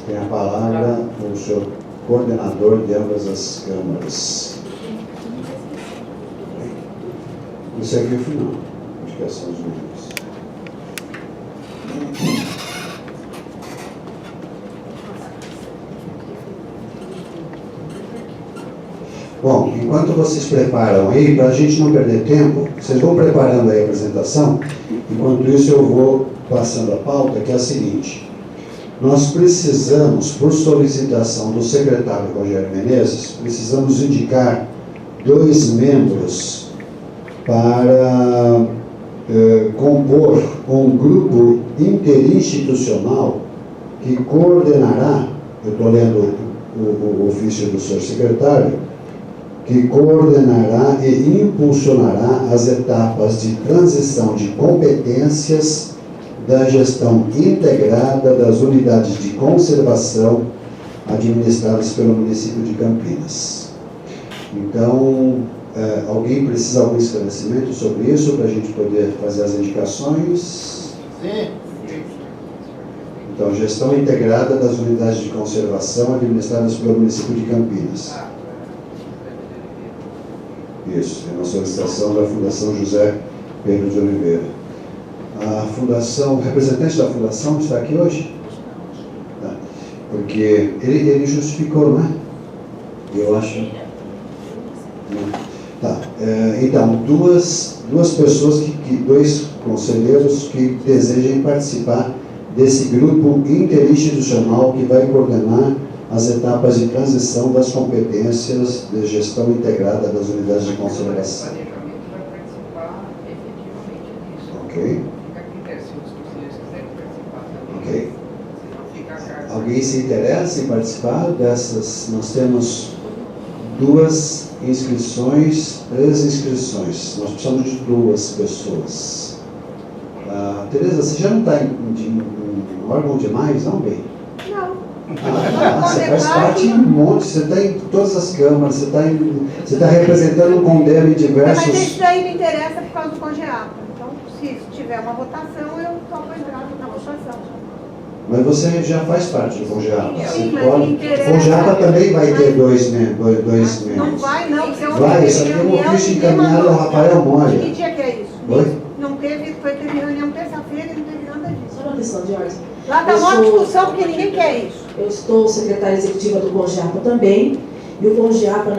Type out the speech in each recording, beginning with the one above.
Tem a palavra o senhor coordenador de ambas as câmaras. Isso aqui é o final, indicação dos membros. Bom, enquanto vocês preparam aí, para a gente não perder tempo, vocês vão preparando aí a apresentação, enquanto isso eu vou passando a pauta, que é a seguinte: nós precisamos, por solicitação do secretário Rogério Menezes, precisamos indicar 2 membros para compor um grupo interinstitucional que coordenará, eu estou lendo o ofício do senhor secretário, que coordenará e impulsionará as etapas de transição de competências da gestão integrada das unidades de conservação administradas pelo município de Campinas. Então, alguém precisa de algum esclarecimento sobre isso para a gente poder fazer as indicações? Sim. Então, gestão integrada das unidades de conservação administradas pelo município de Campinas. Isso, é uma solicitação da Fundação José Pedro de Oliveira. A fundação, o representante da fundação está aqui hoje? Tá. Porque ele justificou, não é? Eu acho. Tá. Então, duas pessoas, dois conselheiros que desejem participar desse grupo interinstitucional que vai coordenar as etapas de transição das competências de gestão integrada das unidades de conservação. Ok. Ok. Alguém se interessa em participar dessas? Nós temos 2 inscrições, 3 inscrições. Nós precisamos de 2 pessoas. Tereza, você já não está em órgão demais, não, bem? Não. Você faz parte de um monte, você está em todas as câmaras, você está representando o Condem em diversos... Mas isso daí me interessa por causa do CONGEAPA. Então, se tiver uma votação, eu topo entrar na votação. Mas você já faz parte do CONGEAPA. Sim, mas me interessa... O CONGEAPA também vai ter 2 membros. Não vai, não, porque eu vai, só tem um ofício encaminhado ao Rafael Moya. Que dia que é isso? Oi? Não teve reunião terça-feira e não teve nada disso. Só uma questão de ordem. Lá está uma discussão porque ninguém quer isso. Eu estou secretária executiva do CONGEAPA também, e o CONGEAPA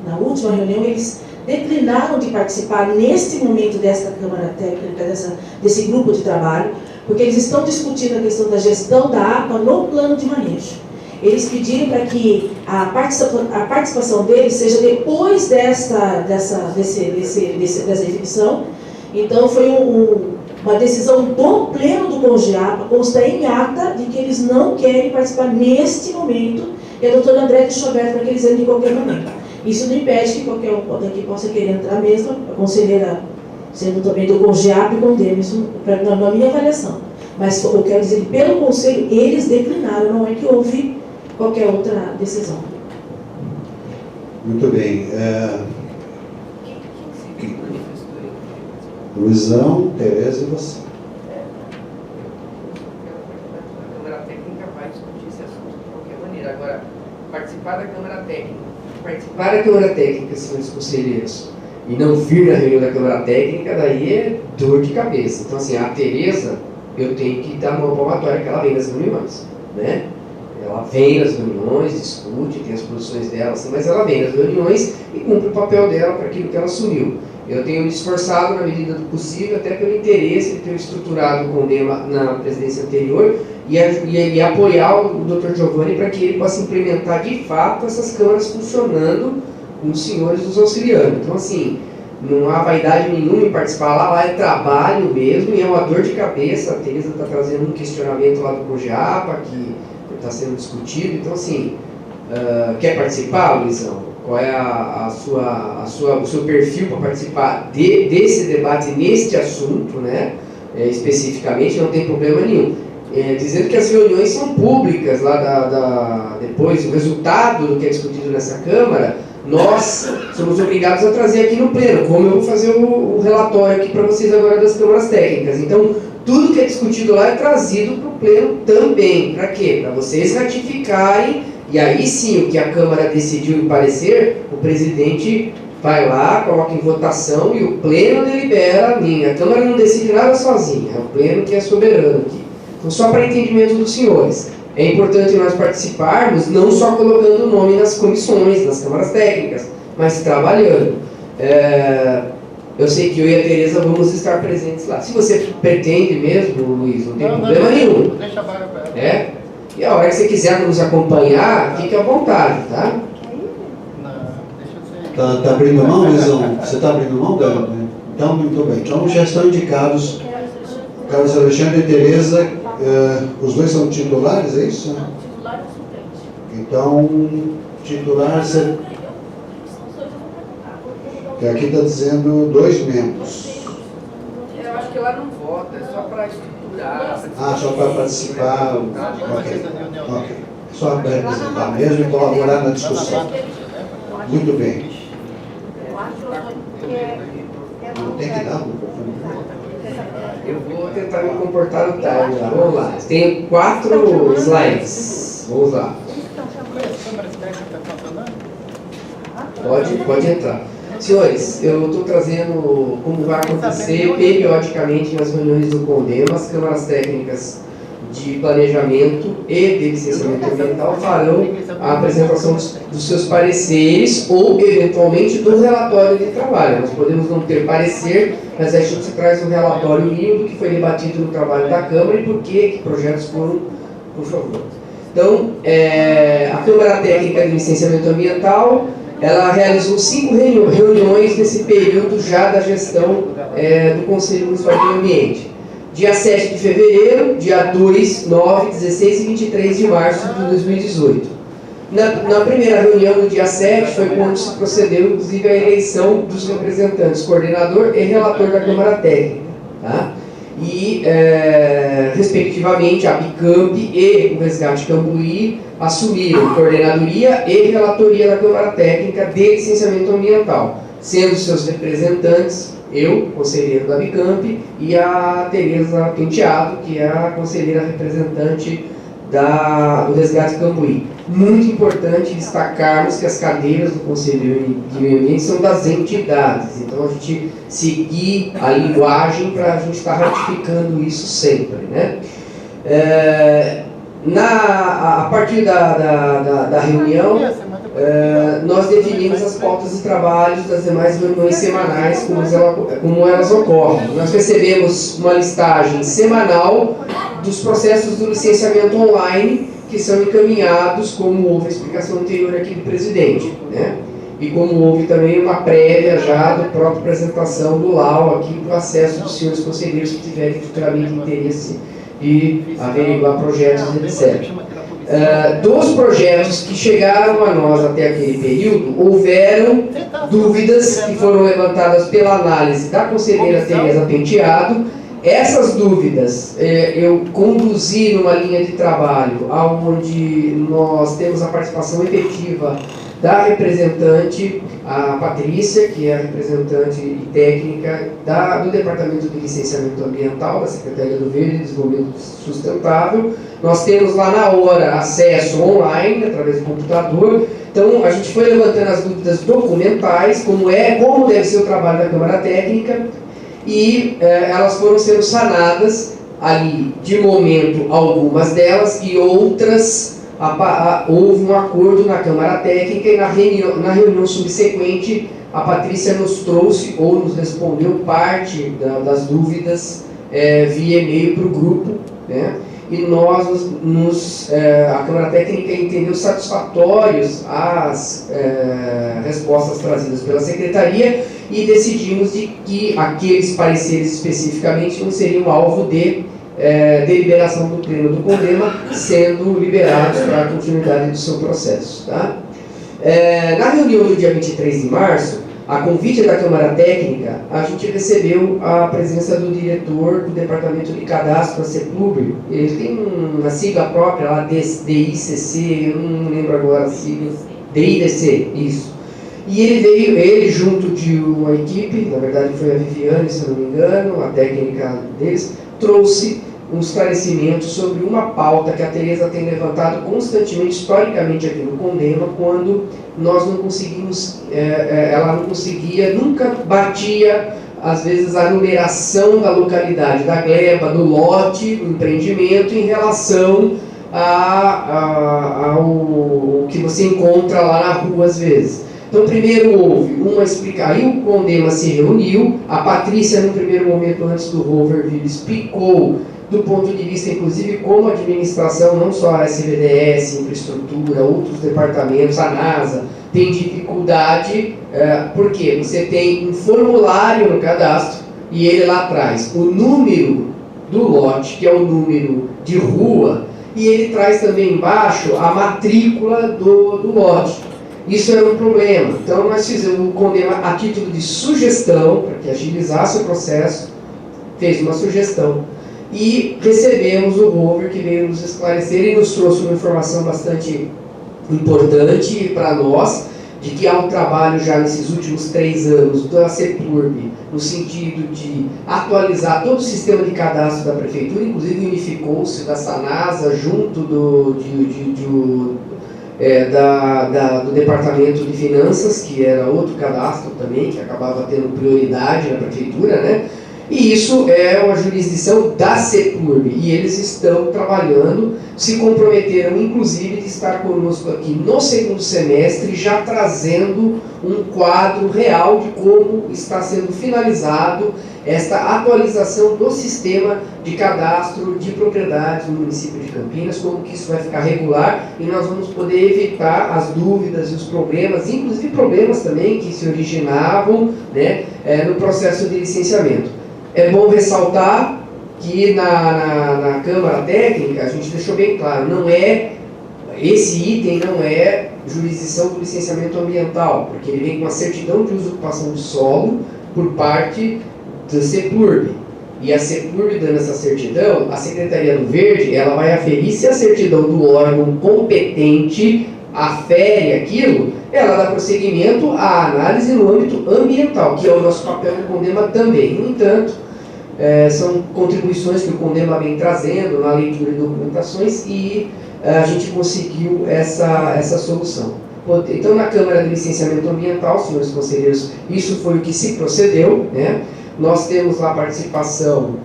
na última reunião, eles declinaram de participar neste momento desta Câmara Técnica, desse grupo de trabalho, porque eles estão discutindo a questão da gestão da APA no plano de manejo. Eles pediram para que a participação deles seja depois dessa definição. Então foi uma decisão do pleno do CONGEAPA, consta em ata de que eles não querem participar neste momento, e a doutora André deixou aberto para que eles entrem em qualquer momento. Isso não impede que qualquer um daqui possa querer entrar mesmo, a conselheira sendo também do CONGEAPA e Condem, isso na minha avaliação. Mas eu quero dizer que pelo conselho eles declinaram, não é que houve qualquer outra decisão. Muito bem. Luizão, Tereza e você. A Câmara Técnica vai discutir esse assunto de qualquer maneira. Agora, participar da Câmara Técnica, senhores conselheiros, e não vir na reunião da Câmara Técnica, daí é dor de cabeça. Então, assim, a Tereza, eu tenho que dar uma palmatória que ela vem nas reuniões, né? Ela vem nas reuniões, discute, tem as posições dela, assim, mas ela vem nas reuniões e cumpre o papel dela para aquilo que ela assumiu. Eu tenho me esforçado, na medida do possível, até pelo interesse de ter estruturado o Condem na presidência anterior e apoiar o Dr. Giovanni para que ele possa implementar de fato essas câmaras funcionando com os senhores dos auxiliando. Então, assim, não há vaidade nenhuma em participar lá é trabalho mesmo e é uma dor de cabeça. A Tereza está trazendo um questionamento lá do CONGEAPA que está sendo discutido. Então, assim, quer participar, Luizão? Qual é o seu perfil para participar desse debate neste assunto, né? Especificamente, não tem problema nenhum. Dizendo que as reuniões são públicas, lá depois, o resultado do que é discutido nessa Câmara, nós somos obrigados a trazer aqui no pleno, como eu vou fazer o relatório aqui para vocês agora das câmaras técnicas. Então, tudo que é discutido lá é trazido para o Pleno também. Para quê? Para vocês ratificarem, e aí sim, o que a Câmara decidiu em parecer, o presidente vai lá, coloca em votação e o Pleno delibera. A Câmara não decide nada sozinha, é o Pleno que é soberano aqui. Então, só para entendimento dos senhores, é importante nós participarmos, não só colocando o nome nas comissões, nas câmaras técnicas, mas trabalhando. Eu sei que eu e a Tereza vamos estar presentes lá. Se você pretende mesmo, Luiz, não tem problema nenhum. Deixa a vaga para ela. E a hora que você quiser nos acompanhar, fique à vontade, tá? Tá abrindo mão, Luizão? Você está abrindo mão, Dani? Então, muito bem. Então, já estão indicados Carlos Alexandre e Tereza. Os dois são titulares, é isso? Titular e suplente. Então, titular, você... que aqui está dizendo 2 membros. Eu acho que lá não vota, é só para estruturar. Ah, só para participar. Ok. Só para representar mesmo e colaborar na discussão. Muito bem. Eu acho que Não tem que dar o microfone. Eu vou tentar me comportar no time lá. Vamos lá. Tem 4 slides. Vamos lá. Pode entrar. Senhores, eu estou trazendo como vai acontecer periodicamente nas reuniões do CONDEMA, as câmaras técnicas de planejamento e de licenciamento ambiental farão a apresentação dos seus pareceres ou, eventualmente, do relatório de trabalho. Nós podemos não ter parecer, mas a gente traz um relatório mínimo do que foi debatido no trabalho da Câmara e por que projetos foram, por favor. Então, a Câmara Técnica de Licenciamento Ambiental, ela realizou 5 reuniões nesse período já da gestão do Conselho Municipal de Meio Ambiente. Dia 7 de fevereiro, dia 2, 9, 16 e 23 de março de 2018. Na primeira reunião, no dia 7, foi quando se procedeu, inclusive, a eleição dos representantes, coordenador e relator da Câmara Técnica. Tá? E, respectivamente, a Bicamp e o Resgate Cambuí assumiram coordenadoria e relatoria da Câmara Técnica de Licenciamento Ambiental, sendo seus representantes eu, conselheiro da Bicamp, e a Tereza Penteado, que é a conselheira representante do Resgate Cambuí. Muito importante destacarmos que as cadeiras do Conselho de Meio Ambiente são das entidades, então a gente seguir a linguagem para a gente estar ratificando isso sempre, né? A partir da reunião, nós definimos as pautas de trabalhos das demais reuniões semanais, como elas ocorrem. Nós recebemos uma listagem semanal dos processos do licenciamento online que são encaminhados, como houve a explicação anterior aqui do presidente, né? E como houve também uma prévia já da própria apresentação do LAU aqui para o acesso dos senhores conselheiros que tiverem futuramente interesse de averiguar projetos, etc. Dos projetos que chegaram a nós até aquele período, houveram dúvidas que foram levantadas pela análise da conselheira Tereza Penteado. Essas dúvidas eu conduzi numa linha de trabalho onde nós temos a participação efetiva da representante, a Patrícia, que é a representante técnica do Departamento de Licenciamento Ambiental, da Secretaria do Verde e Desenvolvimento Sustentável. Nós temos lá na hora acesso online, através do computador. Então, a gente foi levantando as dúvidas documentais, como deve ser o trabalho da Câmara Técnica, e elas foram sendo sanadas ali, de momento, algumas delas, e outras houve um acordo na Câmara Técnica e na reunião subsequente a Patrícia nos trouxe ou nos respondeu parte das dúvidas via e-mail para o grupo, né? E nós, a Câmara Técnica entendeu satisfatórios as respostas trazidas pela Secretaria e decidimos de que aqueles pareceres especificamente não seriam alvo de deliberação do Pleno do CONDEMA, sendo liberados para a continuidade do seu processo. Tá? Na reunião do dia 23 de março, a convite da Câmara Técnica, a gente recebeu a presença do diretor do Departamento de Cadastro, a CEPUB. Ele tem uma sigla própria lá, DICC, eu não lembro agora a sigla, DIDC, isso. E ele junto de uma equipe, na verdade foi a Viviane, se eu não me engano, a técnica deles, trouxe um esclarecimento sobre uma pauta que a Tereza tem levantado constantemente, historicamente aqui no Condema, quando nós não conseguimos, ela não conseguia, nunca batia, às vezes, a numeração da localidade, da gleba, do lote, do empreendimento, em relação ao que você encontra lá na rua, às vezes. Então, primeiro houve uma explicação, aí o Condema se reuniu, a Patrícia, no primeiro momento, antes do Overview, explicou, do ponto de vista, inclusive, como a administração, não só a SVDS, infraestrutura, outros departamentos, a NASA, tem dificuldade, porque você tem um formulário no cadastro, e ele lá traz o número do lote, que é o número de rua, e ele traz também embaixo a matrícula do lote. Isso era um problema. Então, nós fizemos o Condema a título de sugestão, para que agilizasse o processo, fez uma sugestão. E recebemos o Rover, que veio nos esclarecer e nos trouxe uma informação bastante importante para nós, de que há um trabalho já nesses últimos 3 anos da CEPURB, no sentido de atualizar todo o sistema de cadastro da Prefeitura, inclusive unificou-se da SANASA junto do Departamento de Finanças, que era outro cadastro também, que acabava tendo prioridade na Prefeitura, né? E isso é uma jurisdição da CEPURB, e eles estão trabalhando, se comprometeram inclusive de estar conosco aqui no segundo semestre, já trazendo um quadro real de como está sendo finalizado esta atualização do sistema de cadastro de propriedades no município de Campinas, como que isso vai ficar regular, e nós vamos poder evitar as dúvidas e os problemas, inclusive problemas também que se originavam, né, no processo de licenciamento. É bom ressaltar que na Câmara Técnica a gente deixou bem claro, esse item não é jurisdição do licenciamento ambiental, porque ele vem com a certidão de usurpação de solo por parte da CEPURB. E a CEPURB dando essa certidão, a Secretaria do Verde, ela vai aferir se a certidão do órgão competente afere aquilo, ela dá prosseguimento à análise no âmbito ambiental, que é o nosso papel no Condema também. No entanto, são contribuições que o Condema vem trazendo na leitura de documentações e a gente conseguiu essa solução. Então, na Câmara de Licenciamento Ambiental, senhores conselheiros, isso foi o que se procedeu, né? Nós temos lá a participação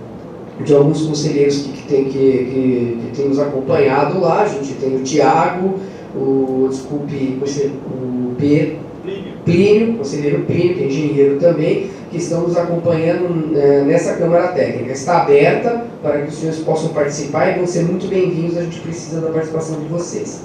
de alguns conselheiros que têm nos acompanhado lá. A gente tem o Tiago, o Plínio, conselheiro Plínio, que é engenheiro também, que estão nos acompanhando nessa Câmara Técnica. Está aberta para que os senhores possam participar e vão ser muito bem-vindos, a gente precisa da participação de vocês.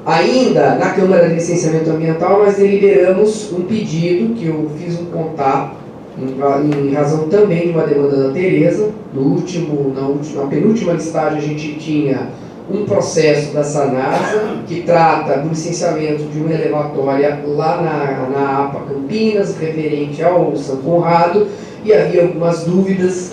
Ainda na Câmara de Licenciamento Ambiental, nós deliberamos um pedido, que eu fiz um contato, em razão também de uma demanda da Tereza. Na penúltima listagem a gente tinha um processo da SANASA, que trata do licenciamento de uma elevatória lá na APA Campinas, referente ao São Conrado, e havia algumas dúvidas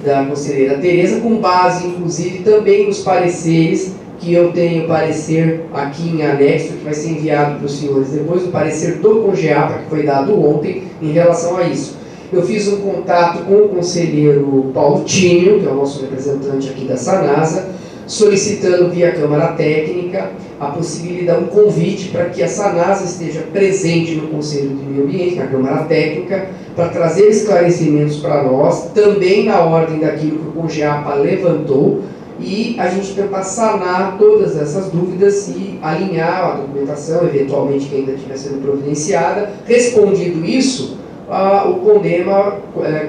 da conselheira Tereza, com base, inclusive, também nos pareceres, que eu tenho parecer aqui em anexo, que vai ser enviado para os senhores depois, o parecer do CONGEAPA, que foi dado ontem, em relação a isso. Eu fiz um contato com o conselheiro Paulo Tínio, que é o nosso representante aqui da SANASA, solicitando via Câmara Técnica a possibilidade, um convite para que a SANASA esteja presente no Conselho de Meio Ambiente, na Câmara Técnica, para trazer esclarecimentos para nós, também na ordem daquilo que o CONGEAPA levantou, e a gente tentar sanar todas essas dúvidas e alinhar a documentação, eventualmente que ainda estiver sendo providenciada. Respondido isso, o Condema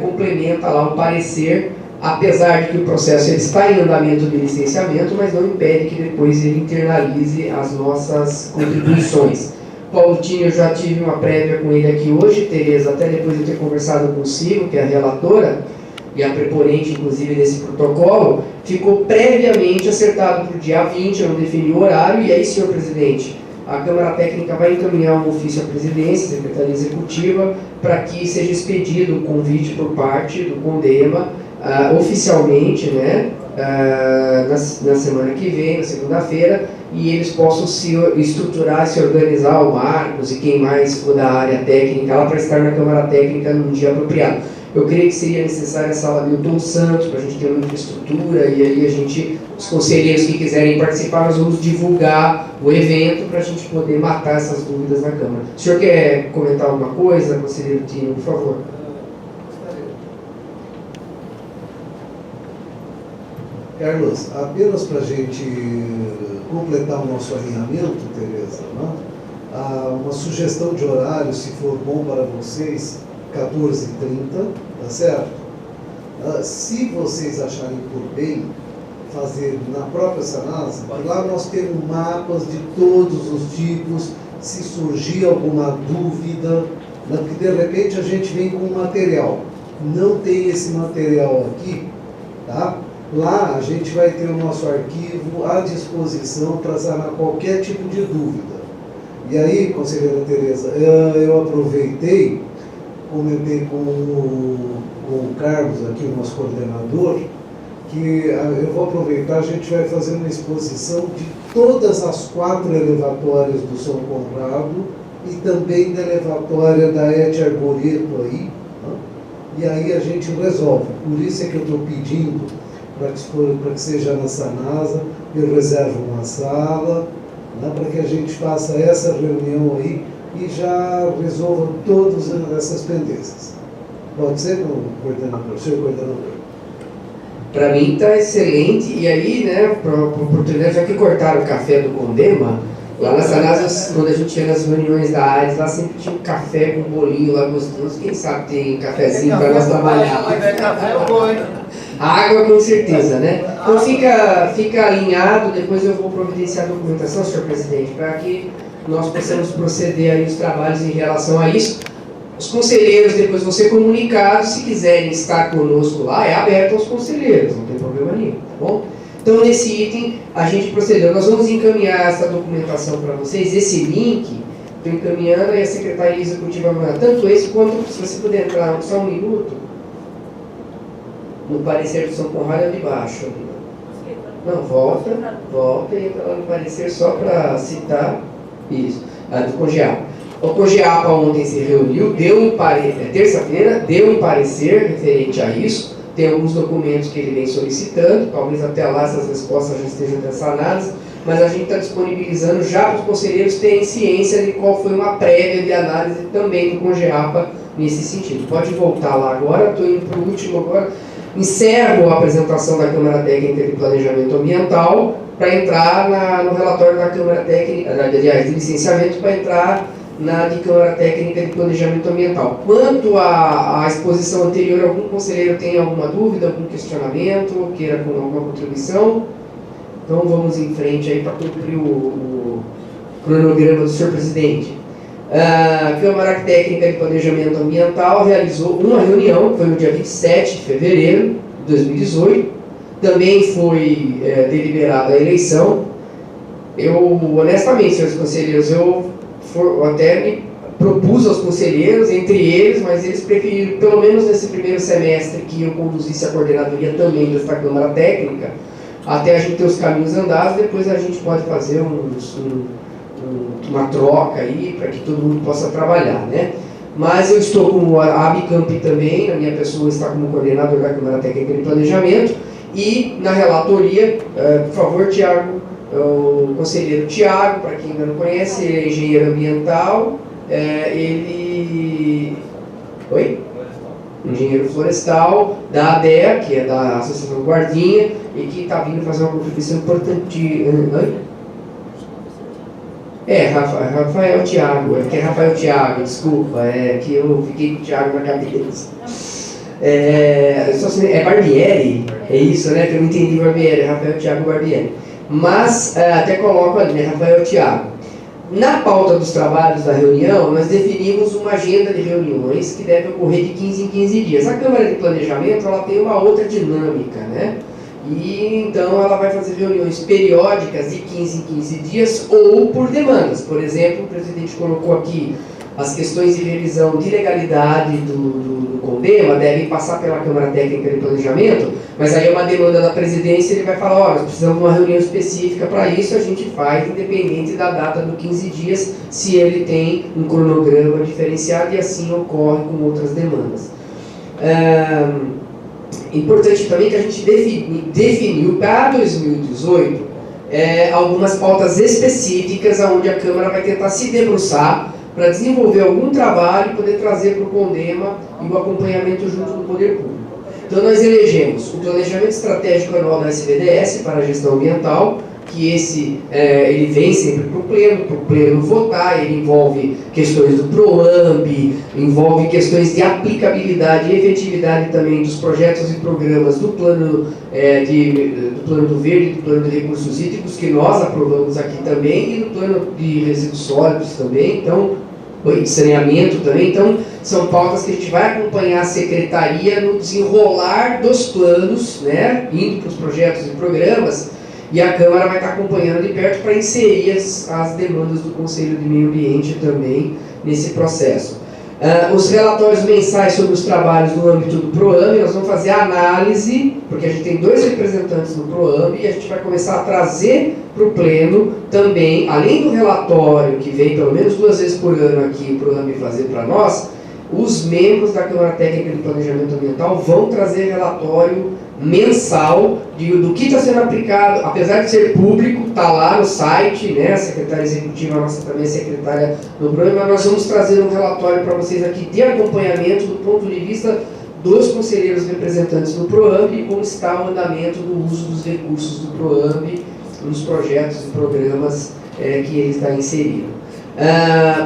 complementa lá o parecer, apesar de que o processo ele está em andamento de licenciamento, mas não impede que depois ele internalize as nossas contribuições. Paulo Tínio, eu já tive uma prévia com ele aqui hoje, Tereza, até depois de ter conversado consigo, que é a relatora, e a preponente, inclusive, desse protocolo, ficou previamente acertado para o dia 20, eu não defini o horário, e aí, senhor presidente, a Câmara Técnica vai encaminhar um ofício à presidência, Secretaria Executiva, para que seja expedido o convite por parte do Condema, oficialmente, né, na semana que vem, na segunda-feira, e eles possam se estruturar, se organizar, o Marcos e quem mais for da área técnica lá, para estar na Câmara Técnica num dia apropriado. Eu creio que seria necessária a sala Milton Santos para a gente ter uma infraestrutura e aí os conselheiros que quiserem participar, nós vamos divulgar o evento para a gente poder matar essas dúvidas na Câmara. O senhor quer comentar alguma coisa, conselheiro Tino, por favor? Carlos, apenas para a gente completar o nosso alinhamento, Tereza, né? Uma sugestão de horário, se for bom para vocês, 14h30, tá certo? Se vocês acharem por bem fazer na própria Sanasa, lá nós temos mapas de todos os tipos, se surgir alguma dúvida, né? Porque de repente a gente vem com material, não tem esse material aqui, tá? Lá a gente vai ter o nosso arquivo à disposição para sanar qualquer tipo de dúvida. E aí, conselheira Tereza, eu aproveitei, comentei com o Carlos, aqui o nosso coordenador, que eu vou aproveitar, a gente vai fazer uma exposição de todas as 4 elevatórias do São Conrado e também da elevatória da Et Arboreto aí, né? E aí a gente resolve. Por isso é que eu estou pedindo para que seja na Sanasa, eu reservo uma sala, né, para que a gente faça essa reunião aí e já resolva todas essas pendências. Pode ser, coordenador, senhor coordenador? Para mim está excelente, e aí, né, para oportunidade, já que cortaram o café do Condema, lá na Sanasa, quando a gente ia nas reuniões da ARES, lá sempre tinha um café com um bolinho lá gostoso, quem sabe tem cafezinho para nós trabalhar. Água com certeza, né? Então fica alinhado, depois eu vou providenciar a documentação, senhor presidente, para que nós possamos proceder aí os trabalhos em relação a isso. Os conselheiros depois vão ser comunicados, se quiserem estar conosco lá, é aberto aos conselheiros, não tem problema nenhum, tá bom? Então nesse item a gente procedeu, nós vamos encaminhar essa documentação para vocês, esse link, estou encaminhando e a Secretaria Executiva, tanto esse quanto, se você puder entrar só um minuto, no parecer do São Conrado é de baixo. Não, volta e entra lá no parecer só para citar isso, do COGEAPA. O COGEAPA ontem se reuniu, terça-feira, deu um parecer referente a isso, tem alguns documentos que ele vem solicitando, talvez até lá essas respostas já estejam sanadas, mas a gente está disponibilizando já para os conselheiros terem ciência de qual foi uma prévia de análise também do COGEAPA nesse sentido. Pode voltar lá agora, estou indo para o último agora. Encerro a apresentação da Câmara Técnica de Planejamento Ambiental para entrar no relatório da Câmara Técnica, aliás, de licenciamento, para entrar na de Câmara Técnica de Planejamento Ambiental. Quanto à exposição anterior, algum conselheiro tem alguma dúvida, algum questionamento, queira com alguma contribuição? Então vamos em frente aí para cumprir o cronograma do senhor presidente. A Câmara Técnica de Planejamento Ambiental realizou uma reunião, foi no dia 27 de fevereiro de 2018, também foi deliberada a eleição. Eu, honestamente, senhores conselheiros, eu até me propus aos conselheiros, entre eles, mas eles preferiram, pelo menos nesse primeiro semestre, que eu conduzisse a coordenadoria também desta Câmara Técnica, até a gente ter os caminhos andados, depois a gente pode fazer uma troca aí, para que todo mundo possa trabalhar, né? Mas eu estou com a Abicamp também, a minha pessoa está como coordenador da Câmara Técnica de Planejamento, e na relatoria, por favor, Tiago, o conselheiro Tiago, para quem ainda não conhece, ele é engenheiro ambiental, engenheiro florestal da ADEA, que é da Associação Guardinha, e que está vindo fazer uma contribuição importante. Rafael Thiago, é que é Rafael Thiago, desculpa, é que eu fiquei com o Thiago na cabeça. É Barbieri, é isso, né, que eu não entendi Barbieri, é Rafael Thiago Barbieri. Mas até coloco ali, né, Rafael Thiago. Na pauta dos trabalhos da reunião, nós definimos uma agenda de reuniões que deve ocorrer de 15 em 15 dias. A Câmara de Planejamento, ela tem uma outra dinâmica, né? E então ela vai fazer reuniões periódicas de 15 em 15 dias ou por demandas. Por exemplo, o presidente colocou aqui as questões de revisão de legalidade do Condema devem passar pela Câmara Técnica de Planejamento, mas aí é uma demanda da presidência, ele vai falar, nós precisamos de uma reunião específica para isso, a gente faz independente da data do 15 dias, se ele tem um cronograma diferenciado, e assim ocorre com outras demandas. Importante também que a gente definiu para 2018 algumas pautas específicas onde a Câmara vai tentar se debruçar para desenvolver algum trabalho e poder trazer para o CONDEMA e o acompanhamento junto do poder público. Então nós elegemos o planejamento estratégico anual da SVDS para a gestão ambiental, que ele vem sempre para o pleno votar, ele envolve questões do PROAMB, envolve questões de aplicabilidade e efetividade também dos projetos e programas do plano do Verde e do plano de recursos hídricos, que nós aprovamos aqui também, e do plano de resíduos sólidos também, então, saneamento também. Então, são pautas que a gente vai acompanhar a Secretaria no desenrolar dos planos, né, indo para os projetos e programas, e a Câmara vai estar acompanhando de perto para inserir as demandas do Conselho de Meio Ambiente também nesse processo. Os relatórios mensais sobre os trabalhos no âmbito do PROAMB, nós vamos fazer a análise, porque a gente tem 2 representantes no PROAMB, e a gente vai começar a trazer para o Pleno também, além do relatório que vem pelo menos 2 vezes por ano aqui para o PROAMB fazer para nós, os membros da Câmara Técnica de Planejamento Ambiental vão trazer relatório mensal do que está sendo aplicado, apesar de ser público, está lá no site, né? A secretária executiva nossa também é secretária do programa, mas nós vamos trazer um relatório para vocês aqui de acompanhamento do ponto de vista dos conselheiros representantes do PROAMB e como está o andamento do uso dos recursos do PROAMB nos projetos e programas que ele está inserido.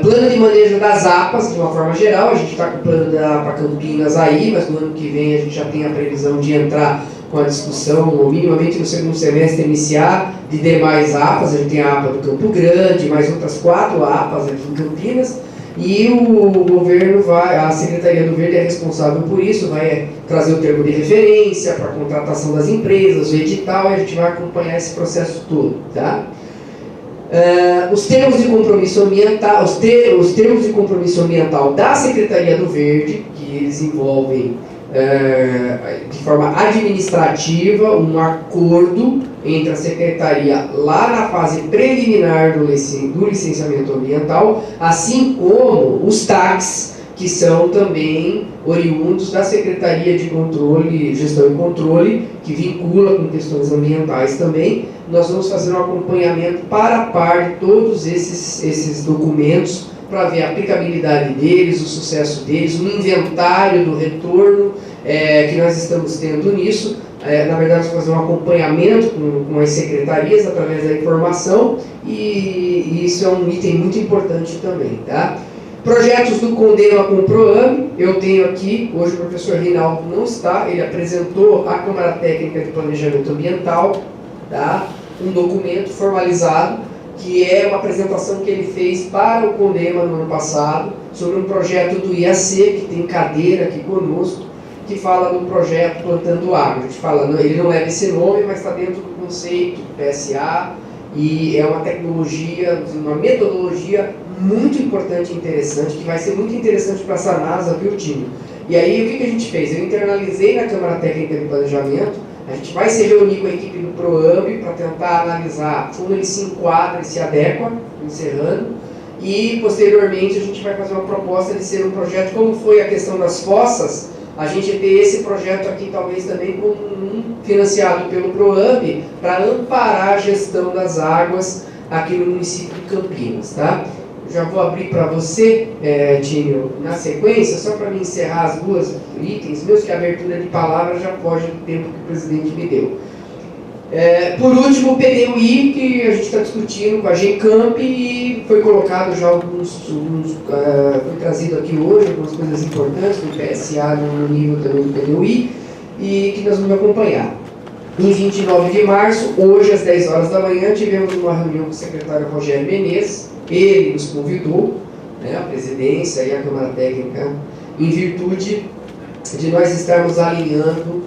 Plano de manejo das APAs, de uma forma geral, a gente está com o plano da APA Campinas aí, mas no ano que vem a gente já tem a previsão de entrar com a discussão, ou minimamente no segundo semestre iniciar, de demais APAs. A gente tem a APA do Campo Grande, mais outras 4 APAs aqui em Campinas, e o governo a Secretaria do Verde é responsável por isso, vai trazer o termo de referência para a contratação das empresas, o edital, e a gente vai acompanhar esse processo todo, tá? Os termos de compromisso ambiental, os termos de compromisso ambiental da Secretaria do Verde, que eles envolvem de forma administrativa um acordo entre a Secretaria lá na fase preliminar do licenciamento ambiental, assim como os TACs, que são também oriundos da Secretaria de Controle, Gestão e Controle, que vincula com questões ambientais também. Nós vamos fazer um acompanhamento para a par de todos esses documentos, para ver a aplicabilidade deles, o sucesso deles, o inventário do retorno que nós estamos tendo nisso. Na verdade, vamos fazer um acompanhamento com as secretarias através da informação, e isso é um item muito importante também, tá? Projetos do CONDEMA com o PROAMB, eu tenho aqui, hoje o professor Reinaldo não está, ele apresentou à Câmara Técnica de Planejamento Ambiental, tá? Um documento formalizado, que é uma apresentação que ele fez para o CONDEMA no ano passado, sobre um projeto do IAC, que tem cadeira aqui conosco, que fala do projeto Plantando Água. A gente fala, ele não leva esse nome, mas está dentro do conceito do PSA, e é uma tecnologia, uma metodologia muito importante e interessante, que vai ser muito interessante para a Sanasa, viu, time? E aí, o que a gente fez? Eu internalizei na Câmara Técnica de Planejamento, a gente vai se reunir com a equipe do PROAMB para tentar analisar como ele se enquadra e se adequa, encerrando, e posteriormente a gente vai fazer uma proposta de ser um projeto, como foi a questão das fossas, a gente ter esse projeto aqui talvez também como financiado pelo PROAMB para amparar a gestão das águas aqui no município de Campinas, tá? Já vou abrir para você, Tínio, na sequência, só para me encerrar as 2 itens meus, que a abertura de palavra já foge do tempo que o presidente me deu. Por último, o PDUI, que a gente está discutindo com a GECAMP, e foi colocado já foi trazido aqui hoje algumas coisas importantes do PSA no nível também do PDUI, e que nós vamos acompanhar. Em 29 de março, hoje às 10 horas da manhã, tivemos uma reunião com o secretário Rogério Menezes. Ele nos convidou, né, a presidência e a Câmara Técnica, em virtude de nós estarmos alinhando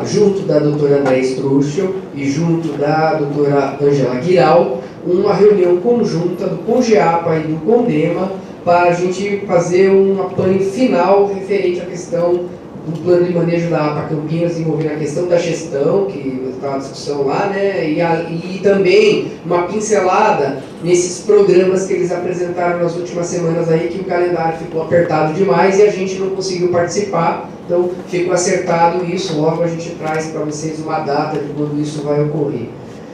junto da doutora Andréa Struchel e junto da doutora Angela Guiral, uma reunião conjunta do CONGEAPA e do CONDEMA para a gente fazer um apanho final referente à questão um plano de manejo da APA Campinas envolvendo a questão da gestão, que estava a discussão lá, né? E também uma pincelada nesses programas que eles apresentaram nas últimas semanas aí, que o calendário ficou apertado demais e a gente não conseguiu participar. Então, ficou acertado isso, logo a gente traz para vocês uma data de quando isso vai ocorrer.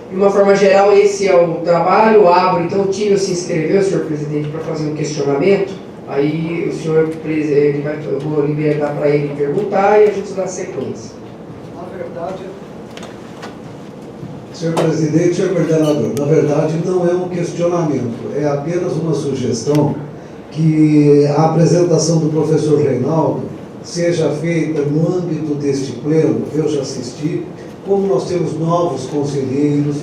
De uma forma geral, esse é o trabalho. Abro, então o Tínio se inscreveu, senhor presidente, para fazer um questionamento. Aí o senhor presidente, eu vou liberar para ele perguntar e a gente dá sequência. Na verdade, senhor presidente, senhor coordenador, na verdade não é um questionamento, é apenas uma sugestão que a apresentação do professor Reinaldo seja feita no âmbito deste pleno. Eu já assisti, como nós temos novos conselheiros,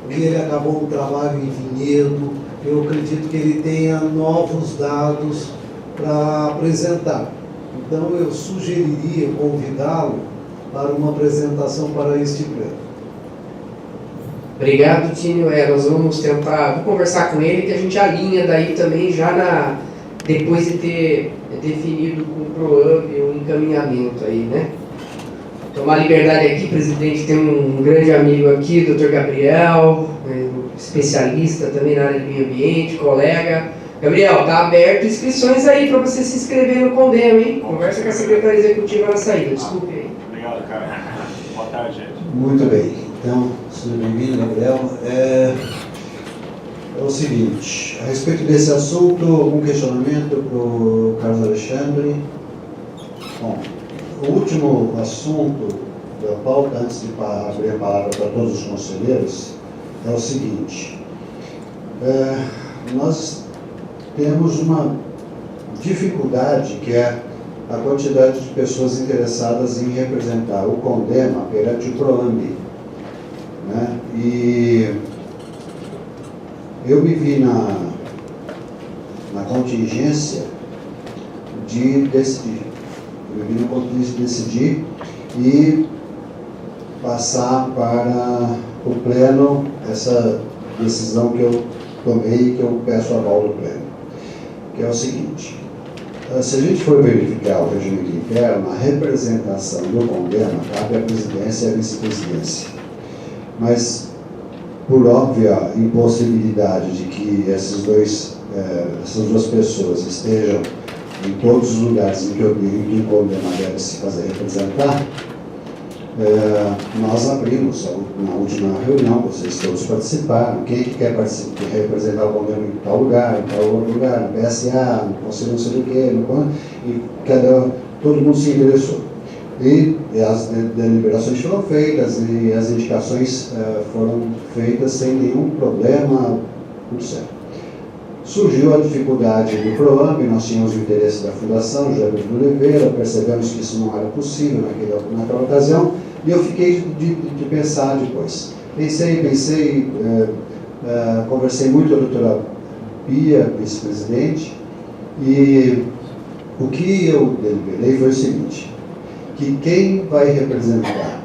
e ele acabou um trabalho em Vinhedo, eu acredito que ele tenha novos dados para apresentar. Então eu sugeriria convidá-lo para uma apresentação para este pleno. Obrigado, Tínio. Nós vamos tentar, vou conversar com ele, que a gente alinha daí também já depois de ter definido com o PROAMB um encaminhamento aí, né? Tomar liberdade aqui, presidente, tem um grande amigo aqui, Dr. Gabriel, especialista também na área de meio ambiente, colega. Gabriel, tá aberto inscrições aí para você se inscrever no Condema, hein? Conversa com a secretária executiva na saída, desculpe aí. Obrigado, cara. Boa tarde, gente. Muito bem. Então, seja bem-vindo, Gabriel. É o seguinte, a respeito desse assunto, algum questionamento para o Carlos Alexandre? Bom, o último assunto da pauta, antes de abrir a palavra para todos os conselheiros, é o seguinte. Nós temos uma dificuldade, que é a quantidade de pessoas interessadas em representar o Condema perante o PROAMB, né? E eu me vi na contingência de decidir. Eu me vi na contingência de decidir e passar para o pleno essa decisão que eu tomei e que eu peço aval do pleno, que é o seguinte: se a gente for verificar o regimento interno, a representação do Condema cabe à presidência e à vice-presidência. Mas, por óbvia impossibilidade de que essas duas pessoas estejam em todos os lugares em que o Condema deve se fazer representar, nós abrimos na última reunião, vocês todos participaram, quem quer representar o Condema em tal lugar, em tal outro lugar, no PSA, no Conselho não sei do que, e todo mundo se interessou. E as deliberações foram feitas e as indicações foram feitas sem nenhum problema, tudo certo. Surgiu a dificuldade do PROAMB, nós tínhamos o interesse da Fundação Jânio de Oliveira, percebemos que isso não era possível naquela ocasião, e eu fiquei de pensar depois. Pensei, conversei muito com a doutora Pia, vice-presidente, e o que eu deliberei foi o seguinte: que quem vai representar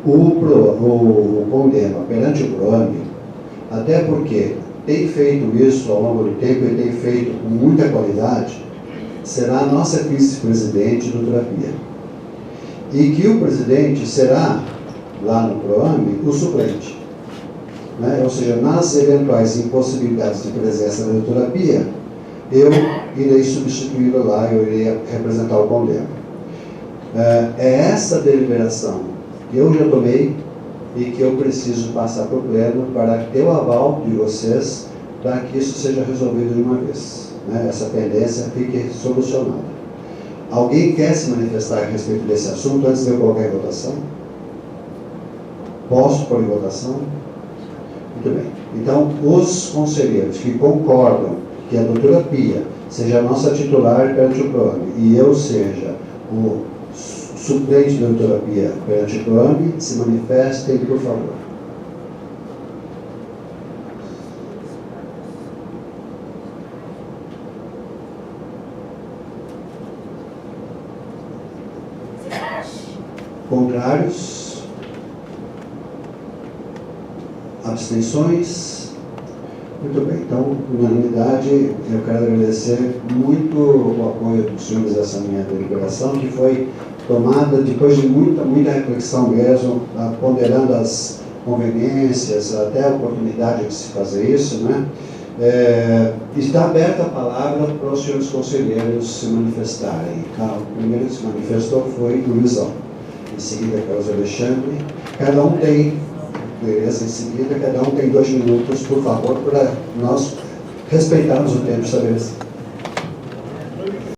o Condema perante o PROAMB, até porque tem feito isso ao longo do tempo e tem feito com muita qualidade, será a nossa vice-presidente, doutora Pia. E que o presidente será, lá no PROAMB, o suplente. Né? Ou seja, nas eventuais impossibilidades de presença da doutora Pia, eu irei substituí-la lá, eu irei representar o Condema. É essa deliberação que eu já tomei e que eu preciso passar para o pleno para ter o aval de vocês para que isso seja resolvido de uma vez, né? Essa pendência fique solucionada. Alguém quer se manifestar a respeito desse assunto antes de eu colocar em votação? Posso pôr em votação? Muito bem. Então, os conselheiros que concordam que a doutora Pia seja a nossa titular perante o PROAMB e eu seja o suplente da doutora Pia perante o PROAMB, se manifestem, por favor. Contrários? Abstenções? Muito bem, então, unanimidade, eu quero agradecer muito o apoio dos senhores dessa minha deliberação, que foi tomada depois de muita reflexão mesmo, ponderando as conveniências, até a oportunidade de se fazer isso, né? Está aberta a palavra para os senhores conselheiros se manifestarem. O primeiro que se manifestou foi o Luizão, em seguida Carlos Alexandre. Cada um tem, beleza, em seguida, cada um tem 2 minutos, por favor, para nós respeitarmos o tempo estabelecido.